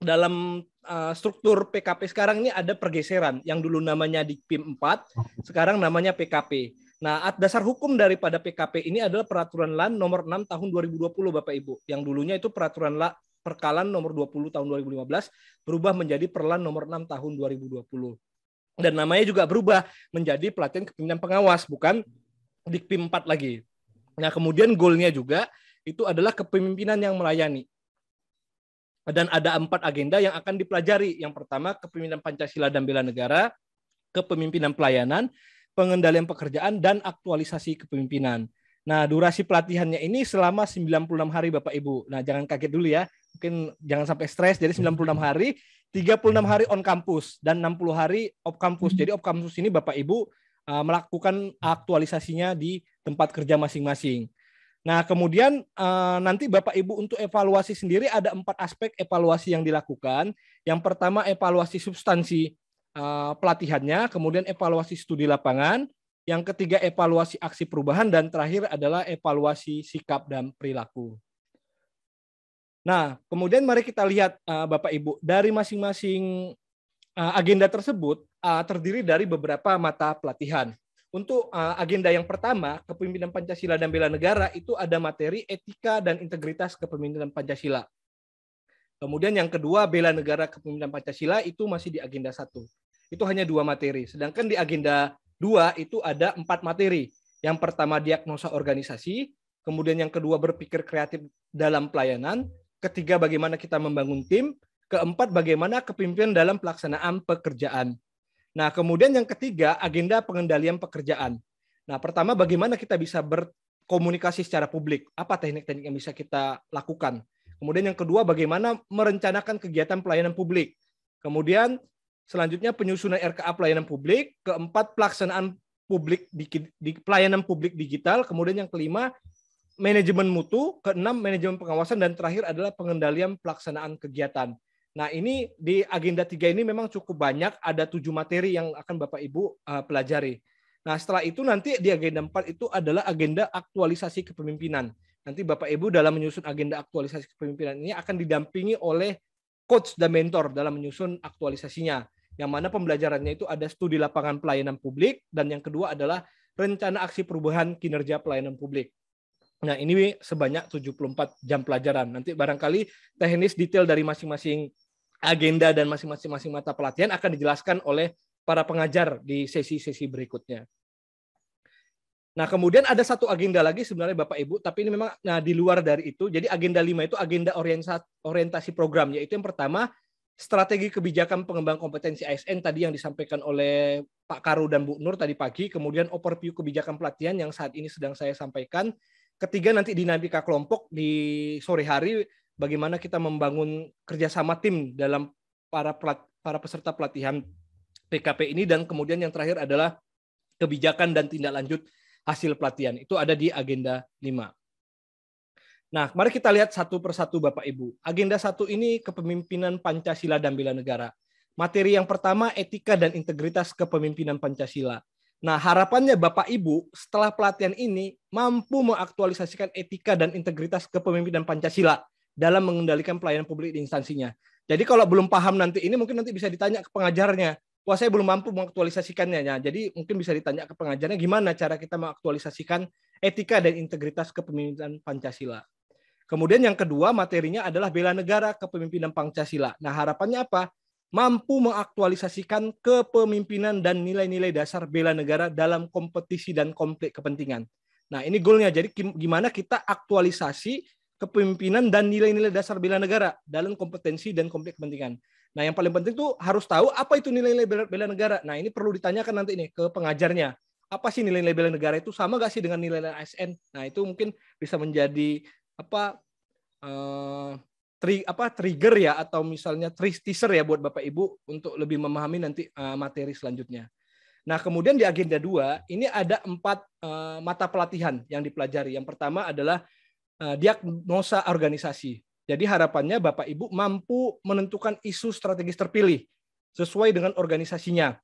dalam struktur PKP sekarang ini ada pergeseran yang dulu namanya Dikpim 4, sekarang namanya PKP. Nah, dasar hukum daripada PKP ini adalah Peraturan LAN nomor 6 tahun 2020 Bapak Ibu. Yang dulunya itu Peraturan Perkalan nomor 20 tahun 2015 berubah menjadi Perlan nomor 6 tahun 2020. Dan namanya juga berubah menjadi Pelatihan Kepemimpinan Pengawas, bukan Dikpim 4 lagi. Nah, kemudian goalnya juga itu adalah kepemimpinan yang melayani. Dan ada 4 agenda yang akan dipelajari. Yang pertama, kepemimpinan Pancasila dan bela negara, kepemimpinan pelayanan, pengendalian pekerjaan, dan aktualisasi kepemimpinan. Nah, durasi pelatihannya ini selama 96 hari Bapak Ibu. Nah, jangan kaget dulu ya. Mungkin jangan sampai stres. Jadi 96 hari, 36 hari on kampus, dan 60 hari off kampus. Jadi off kampus ini Bapak Ibu melakukan aktualisasinya di tempat kerja masing-masing. Nah, kemudian nanti Bapak Ibu untuk evaluasi sendiri ada 4 aspek evaluasi yang dilakukan. Yang pertama evaluasi substansi pelatihannya, kemudian evaluasi studi lapangan, yang ketiga evaluasi aksi perubahan, dan terakhir adalah evaluasi sikap dan perilaku. Nah, kemudian mari kita lihat Bapak Ibu, dari masing-masing agenda tersebut terdiri dari beberapa mata pelatihan. Untuk agenda yang pertama, kepemimpinan Pancasila dan bela negara, itu ada materi etika dan integritas kepemimpinan Pancasila. Kemudian yang kedua, bela negara kepemimpinan Pancasila, itu masih di agenda 1. Itu hanya 2 materi. Sedangkan di agenda 2 itu ada 4 materi. Yang pertama, diagnosa organisasi. Kemudian yang kedua, berpikir kreatif dalam pelayanan. Ketiga, bagaimana kita membangun tim. Keempat, bagaimana kepemimpinan dalam pelaksanaan pekerjaan. Nah, kemudian yang ketiga, agenda pengendalian pekerjaan. Nah, pertama, bagaimana kita bisa berkomunikasi secara publik? Apa teknik-teknik yang bisa kita lakukan? Kemudian yang kedua, bagaimana merencanakan kegiatan pelayanan publik? Kemudian selanjutnya penyusunan RKA pelayanan publik. Keempat, pelaksanaan publik di pelayanan publik digital. Kemudian yang kelima, manajemen mutu. Keenam, manajemen pengawasan. Dan terakhir adalah pengendalian pelaksanaan kegiatan. Nah, ini di agenda 3 ini memang cukup banyak, ada 7 materi yang akan Bapak Ibu pelajari. Nah, setelah itu nanti di agenda 4 itu adalah agenda aktualisasi kepemimpinan. Nanti Bapak Ibu dalam menyusun agenda aktualisasi kepemimpinan ini akan didampingi oleh coach dan mentor dalam menyusun aktualisasinya. Yang mana pembelajarannya itu ada studi lapangan pelayanan publik, dan yang kedua adalah rencana aksi perubahan kinerja pelayanan publik. Nah, ini sebanyak 74 jam pelajaran. Nanti barangkali teknis detail dari masing-masing agenda dan masing-masing mata pelatihan akan dijelaskan oleh para pengajar di sesi-sesi berikutnya. Nah, kemudian ada satu agenda lagi sebenarnya Bapak Ibu, tapi ini memang di luar dari itu. Jadi agenda 5 itu agenda orientasi program, yaitu yang pertama, strategi kebijakan pengembang kompetensi ASN tadi yang disampaikan oleh Pak Karu dan Bu Nur tadi pagi, kemudian overview kebijakan pelatihan yang saat ini sedang saya sampaikan. Ketiga, nanti dinamika kelompok di sore hari, bagaimana kita membangun kerjasama tim dalam para peserta pelatihan PKP ini, dan kemudian yang terakhir adalah kebijakan dan tindak lanjut hasil pelatihan. Itu ada di agenda 5. Nah, mari kita lihat satu persatu Bapak Ibu. Agenda 1 ini kepemimpinan Pancasila dan bela negara. Materi yang pertama, etika dan integritas kepemimpinan Pancasila. Nah, harapannya Bapak Ibu setelah pelatihan ini mampu mengaktualisasikan etika dan integritas kepemimpinan Pancasila dalam mengendalikan pelayanan publik di instansinya. Jadi kalau belum paham nanti ini, mungkin nanti bisa ditanya ke pengajarnya. Wah, saya belum mampu mengaktualisasikannya. Ya, jadi mungkin bisa ditanya ke pengajarnya gimana cara kita mengaktualisasikan etika dan integritas kepemimpinan Pancasila. Kemudian yang kedua materinya adalah bela negara kepemimpinan Pancasila. Nah, harapannya apa? Mampu mengaktualisasikan kepemimpinan dan nilai-nilai dasar bela negara dalam kompetisi dan konflik kepentingan. Nah, ini goalnya. Jadi gimana kita aktualisasi kepemimpinan dan nilai-nilai dasar bela negara dalam kompetensi dan konflik kepentingan. Nah, yang paling penting tuh harus tahu apa itu nilai-nilai bela negara. Nah, ini perlu ditanyakan nanti nih ke pengajarnya. Apa sih nilai-nilai bela negara itu? Sama nggak sih dengan nilai-nilai ASN? Nah, itu mungkin bisa menjadi trigger ya, atau misalnya teaser ya buat Bapak Ibu untuk lebih memahami nanti materi selanjutnya. Nah, kemudian di agenda 2 ini ada 4 mata pelatihan yang dipelajari. Yang pertama adalah diagnosa organisasi. Jadi harapannya Bapak Ibu mampu menentukan isu strategis terpilih sesuai dengan organisasinya,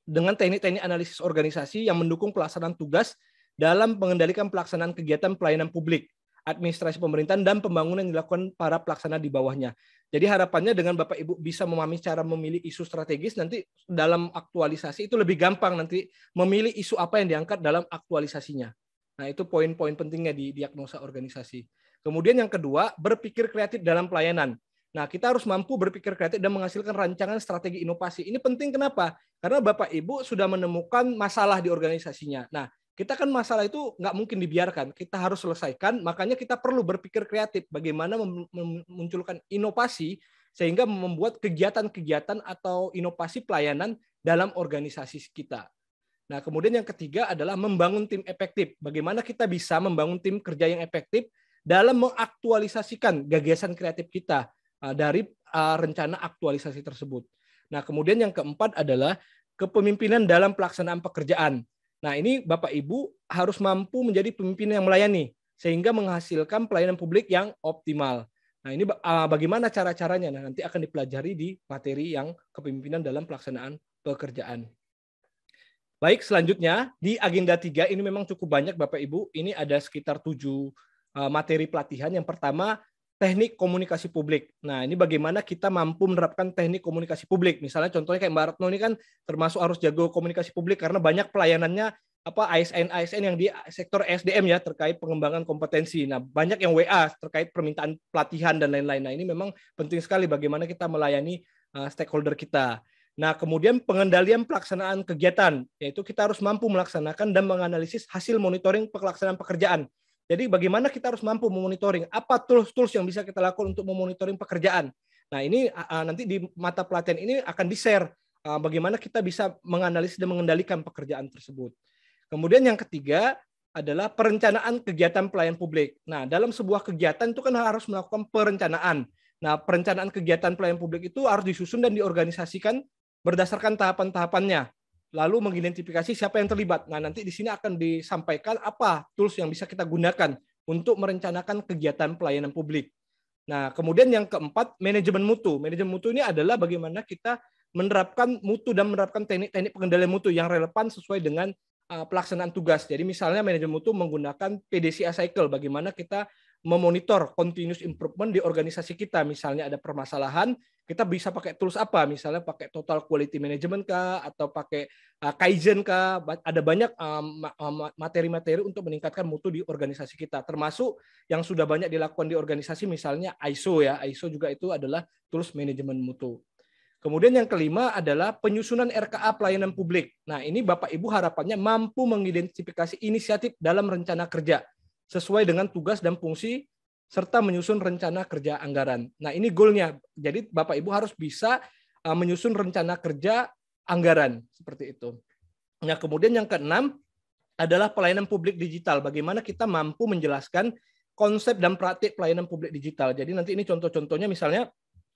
dengan teknik-teknik analisis organisasi yang mendukung pelaksanaan tugas dalam mengendalikan pelaksanaan kegiatan pelayanan publik administrasi pemerintahan dan pembangunan yang dilakukan para pelaksana di bawahnya. Jadi harapannya dengan Bapak Ibu bisa memahami cara memilih isu strategis, nanti dalam aktualisasi itu lebih gampang nanti memilih isu apa yang diangkat dalam aktualisasinya. Nah, itu poin-poin pentingnya di diagnosa organisasi. Kemudian yang kedua, berpikir kreatif dalam pelayanan. Nah, kita harus mampu berpikir kreatif dan menghasilkan rancangan strategi inovasi. Ini penting kenapa? Karena Bapak Ibu sudah menemukan masalah di organisasinya. Nah, kita kan masalah itu nggak mungkin dibiarkan. Kita harus selesaikan, makanya kita perlu berpikir kreatif bagaimana memunculkan inovasi sehingga membuat kegiatan-kegiatan atau inovasi pelayanan dalam organisasi kita. Nah, kemudian yang ketiga adalah membangun tim efektif. Bagaimana kita bisa membangun tim kerja yang efektif dalam mengaktualisasikan gagasan kreatif kita dari rencana aktualisasi tersebut. Nah, kemudian yang keempat adalah kepemimpinan dalam pelaksanaan pekerjaan. Nah, ini Bapak Ibu harus mampu menjadi pemimpin yang melayani sehingga menghasilkan pelayanan publik yang optimal. Nah, ini bagaimana cara-caranya? Nah, nanti akan dipelajari di materi yang kepemimpinan dalam pelaksanaan pekerjaan. Baik, selanjutnya di agenda 3 ini memang cukup banyak Bapak Ibu. Ini ada sekitar 7 materi pelatihan. Yang pertama, teknik komunikasi publik. Nah, ini bagaimana kita mampu menerapkan teknik komunikasi publik. Misalnya contohnya kayak Mbak Retno ini kan termasuk harus jago komunikasi publik karena banyak pelayanannya ASN yang di sektor SDM ya terkait pengembangan kompetensi. Nah, banyak yang WA terkait permintaan pelatihan dan lain-lain. Nah, ini memang penting sekali bagaimana kita melayani stakeholder kita. Nah, kemudian pengendalian pelaksanaan kegiatan, yaitu kita harus mampu melaksanakan dan menganalisis hasil monitoring pelaksanaan pekerjaan. Jadi bagaimana kita harus mampu memonitoring, apa tools-tools yang bisa kita lakukan untuk memonitoring pekerjaan. Nah, ini nanti di mata pelatihan ini akan di-share bagaimana kita bisa menganalisis dan mengendalikan pekerjaan tersebut. Kemudian yang ketiga adalah perencanaan kegiatan pelayanan publik. Nah, dalam sebuah kegiatan itu kan harus melakukan perencanaan. Nah, perencanaan kegiatan pelayanan publik itu harus disusun dan diorganisasikan berdasarkan tahapan-tahapannya. Lalu mengidentifikasi siapa yang terlibat. Nah, nanti di sini akan disampaikan apa tools yang bisa kita gunakan untuk merencanakan kegiatan pelayanan publik. Nah, kemudian yang keempat, manajemen mutu. Manajemen mutu ini adalah bagaimana kita menerapkan mutu dan menerapkan teknik-teknik pengendalian mutu yang relevan sesuai dengan pelaksanaan tugas. Jadi misalnya manajemen mutu menggunakan PDCA cycle, bagaimana kita memonitor continuous improvement di organisasi kita. Misalnya ada permasalahan, kita bisa pakai tools apa? Misalnya pakai total quality management kah, atau pakai Kaizen kah? Ada banyak materi-materi untuk meningkatkan mutu di organisasi kita. Termasuk yang sudah banyak dilakukan di organisasi, misalnya ISO ya. ISO juga itu adalah tools manajemen mutu. Kemudian yang kelima adalah penyusunan RKA pelayanan publik. Nah, ini Bapak Ibu harapannya mampu mengidentifikasi inisiatif dalam rencana kerja sesuai dengan tugas dan fungsi serta menyusun rencana kerja anggaran. Nah, ini goalnya. Jadi Bapak Ibu harus bisa menyusun rencana kerja anggaran seperti itu. Nah, kemudian yang keenam adalah pelayanan publik digital. Bagaimana kita mampu menjelaskan konsep dan praktik pelayanan publik digital. Jadi nanti ini contoh-contohnya misalnya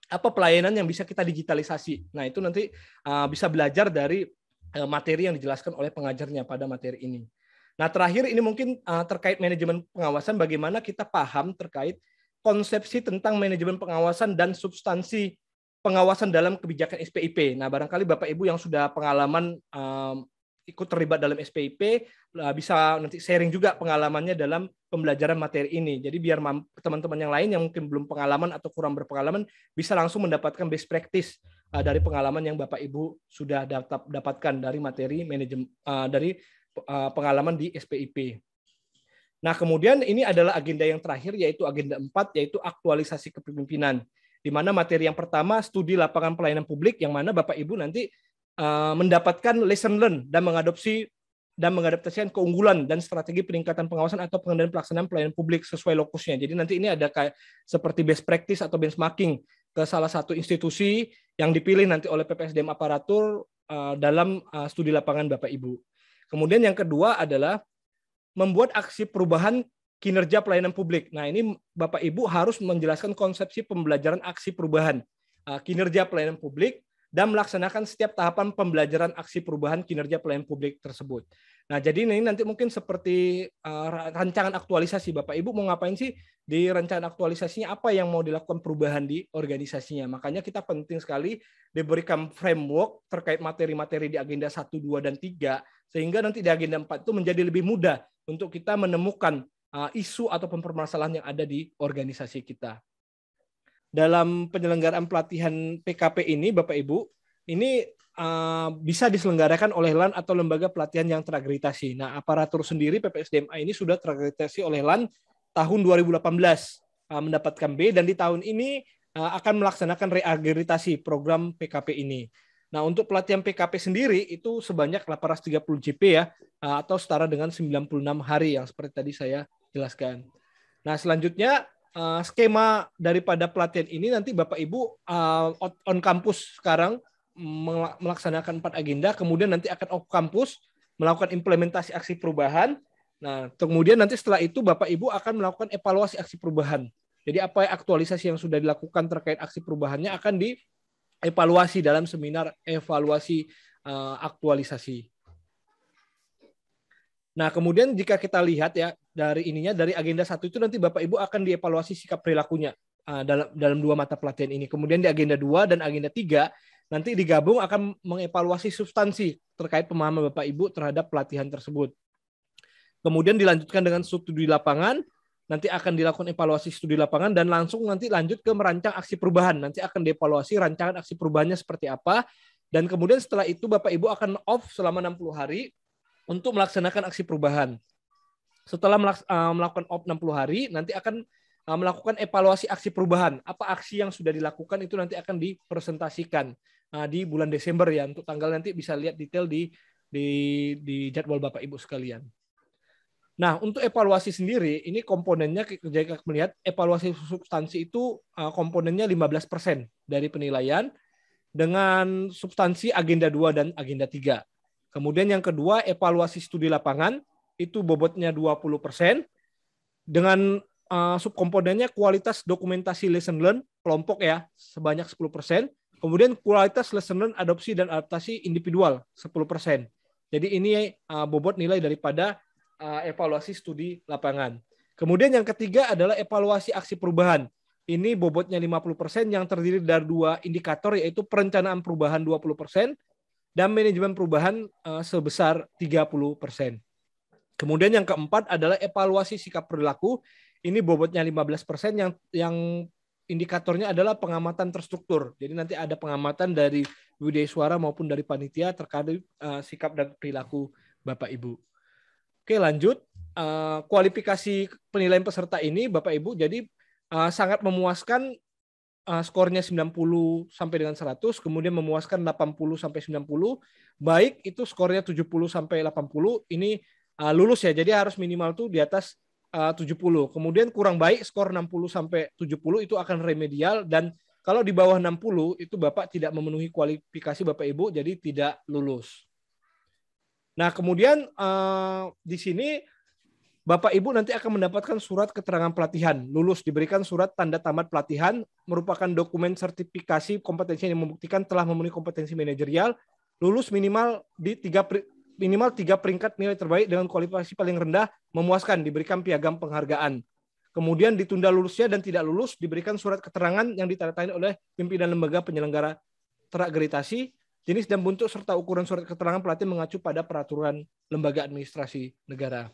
apa pelayanan yang bisa kita digitalisasi. Nah, itu nanti bisa belajar dari materi yang dijelaskan oleh pengajarnya pada materi ini. Nah, terakhir ini mungkin terkait manajemen pengawasan, bagaimana kita paham terkait konsepsi tentang manajemen pengawasan dan substansi pengawasan dalam kebijakan SPIP. Nah, barangkali Bapak Ibu yang sudah pengalaman ikut terlibat dalam SPIP bisa nanti sharing juga pengalamannya dalam pembelajaran materi ini. Jadi biar teman-teman yang lain yang mungkin belum pengalaman atau kurang berpengalaman bisa langsung mendapatkan best practice dari pengalaman yang Bapak Ibu sudah dapatkan dari materi manajemen dari pengalaman di SPIP. Nah, kemudian ini adalah agenda yang terakhir, yaitu agenda 4, yaitu aktualisasi kepemimpinan. Di mana materi yang pertama studi lapangan pelayanan publik, yang mana Bapak Ibu nanti mendapatkan lesson learn dan mengadaptasikan keunggulan dan strategi peningkatan pengawasan atau pengendalian pelaksanaan pelayanan publik sesuai lokusnya. Jadi nanti ini ada kayak seperti best practice atau benchmarking ke salah satu institusi yang dipilih nanti oleh PPSDM Aparatur dalam studi lapangan Bapak Ibu. Kemudian yang kedua adalah membuat aksi perubahan kinerja pelayanan publik. Nah, ini Bapak Ibu harus menjelaskan konsepsi pembelajaran aksi perubahan kinerja pelayanan publik dan melaksanakan setiap tahapan pembelajaran aksi perubahan kinerja pelayanan publik tersebut. Nah, jadi ini nanti mungkin seperti rancangan aktualisasi. Bapak Ibu mau ngapain sih di rancangan aktualisasinya, apa yang mau dilakukan perubahan di organisasinya. Makanya kita penting sekali diberikan framework terkait materi-materi di agenda 1, 2, dan 3, sehingga nanti di agenda 4 itu menjadi lebih mudah untuk kita menemukan isu atau permasalahan yang ada di organisasi kita. Dalam penyelenggaraan pelatihan PKP ini, Bapak Ibu, ini bisa diselenggarakan oleh LAN atau lembaga pelatihan yang terakreditasi. Nah, aparatur sendiri PPSDMA ini sudah terakreditasi oleh LAN tahun 2018 mendapatkan B, dan di tahun ini akan melaksanakan reakreditasi program PKP ini. Nah, untuk pelatihan PKP sendiri itu sebanyak 830 JP ya, atau setara dengan 96 hari yang seperti tadi saya jelaskan. Nah, selanjutnya skema daripada pelatihan ini nanti Bapak Ibu on campus sekarang melaksanakan 4 agenda, kemudian nanti akan off campus melakukan implementasi aksi perubahan. Nah, kemudian nanti setelah itu Bapak Ibu akan melakukan evaluasi aksi perubahan. Jadi apa aktualisasi yang sudah dilakukan terkait aksi perubahannya akan dievaluasi dalam seminar evaluasi aktualisasi. Nah, kemudian jika kita lihat ya dari agenda 1 itu nanti Bapak Ibu akan dievaluasi sikap perilakunya dalam 2 mata pelatihan ini. Kemudian di agenda 2 dan agenda 3 nanti digabung akan mengevaluasi substansi terkait pemahaman Bapak Ibu terhadap pelatihan tersebut. Kemudian dilanjutkan dengan studi lapangan, nanti akan dilakukan evaluasi studi lapangan dan langsung nanti lanjut ke merancang aksi perubahan. Nanti akan dievaluasi rancangan aksi perubahannya seperti apa, dan kemudian setelah itu Bapak Ibu akan off selama 60 hari untuk melaksanakan aksi perubahan. Setelah melakukan off 60 hari, nanti akan melakukan evaluasi aksi perubahan. Apa aksi yang sudah dilakukan itu nanti akan dipresentasikan di bulan Desember ya. Untuk tanggal nanti bisa lihat detail di jadwal Bapak Ibu sekalian. Nah, untuk evaluasi sendiri, ini komponennya, jika melihat evaluasi substansi itu komponennya 15% dari penilaian dengan substansi agenda 2 dan agenda 3. Kemudian yang kedua, evaluasi studi lapangan, itu bobotnya 20%, dengan subkomponennya kualitas dokumentasi lesson learn, kelompok ya, sebanyak 10%, kemudian kualitas lesson learn, adopsi dan adaptasi individual, 10%. Jadi ini bobot nilai daripada evaluasi studi lapangan. Kemudian yang ketiga adalah evaluasi aksi perubahan. Ini bobotnya 50% yang terdiri dari 2 indikator, yaitu perencanaan perubahan 20%, dan manajemen perubahan sebesar 30%. Kemudian yang keempat adalah evaluasi sikap perilaku. Ini bobotnya 15% yang indikatornya adalah pengamatan terstruktur. Jadi nanti ada pengamatan dari budaya suara maupun dari panitia terkait sikap dan perilaku Bapak Ibu. Oke, lanjut. Kualifikasi penilaian peserta ini Bapak Ibu jadi sangat memuaskan. Skornya 90 sampai dengan 100, kemudian memuaskan 80 sampai 90, baik itu skornya 70 sampai 80, ini lulus ya, jadi harus minimal tuh di atas 70. Kemudian kurang baik skor 60 sampai 70 itu akan remedial, dan kalau di bawah 60 itu Bapak tidak memenuhi kualifikasi Bapak Ibu, jadi tidak lulus. Nah, kemudian di sini Bapak Ibu nanti akan mendapatkan surat keterangan pelatihan. Lulus diberikan surat tanda tamat pelatihan, merupakan dokumen sertifikasi kompetensi yang membuktikan telah memenuhi kompetensi manajerial. Lulus minimal 3 peringkat nilai terbaik dengan kualifikasi paling rendah, memuaskan, diberikan piagam penghargaan. Kemudian ditunda lulusnya dan tidak lulus diberikan surat keterangan yang ditandatangani oleh pimpinan lembaga penyelenggara terakreditasi. Jenis dan bentuk serta ukuran surat keterangan pelatihan mengacu pada peraturan lembaga administrasi negara.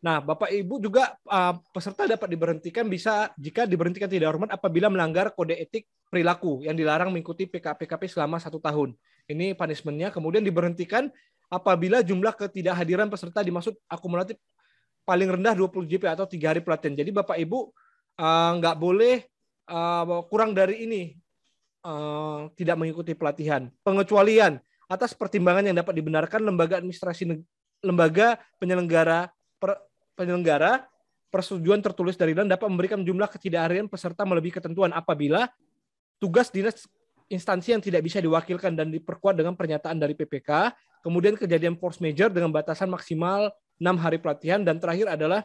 Nah, Bapak Ibu juga peserta dapat diberhentikan jika diberhentikan tidak hormat apabila melanggar kode etik perilaku yang dilarang mengikuti PKP selama 1 tahun. Ini punishment-nya. Kemudian diberhentikan apabila jumlah ketidakhadiran peserta dimaksud akumulatif paling rendah 20 JP atau 3 hari pelatihan. Jadi Bapak Ibu nggak boleh kurang dari ini tidak mengikuti pelatihan. Pengecualian atas pertimbangan yang dapat dibenarkan lembaga penyelenggara persetujuan tertulis dari LAN dapat memberikan jumlah ketidakhadiran peserta melebihi ketentuan apabila tugas dinas instansi yang tidak bisa diwakilkan dan diperkuat dengan pernyataan dari PPK, kemudian kejadian force majeure dengan batasan maksimal 6 hari pelatihan, dan terakhir adalah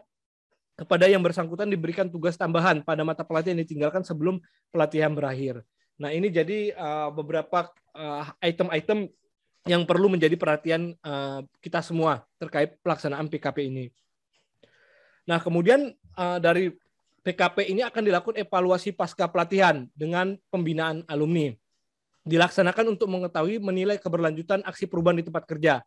kepada yang bersangkutan diberikan tugas tambahan pada mata pelatihan yang ditinggalkan sebelum pelatihan berakhir. Nah, ini jadi beberapa item-item yang perlu menjadi perhatian kita semua terkait pelaksanaan PKP ini. Nah, kemudian dari PKP ini akan dilakukan evaluasi pasca pelatihan dengan pembinaan alumni. Dilaksanakan untuk mengetahui menilai keberlanjutan aksi perubahan di tempat kerja.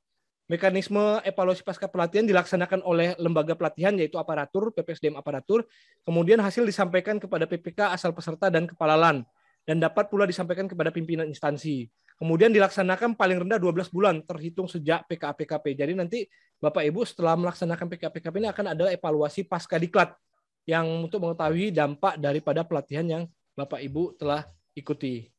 Mekanisme evaluasi pasca pelatihan dilaksanakan oleh lembaga pelatihan yaitu aparatur, PPSDM aparatur. Kemudian hasil disampaikan kepada PPK asal peserta dan kepala LAN dan dapat pula disampaikan kepada pimpinan instansi. Kemudian dilaksanakan paling rendah 12 bulan terhitung sejak PKA-PKP. Jadi nanti Bapak Ibu setelah melaksanakan PKA-PKP ini akan ada evaluasi pasca diklat yang untuk mengetahui dampak daripada pelatihan yang Bapak Ibu telah ikuti.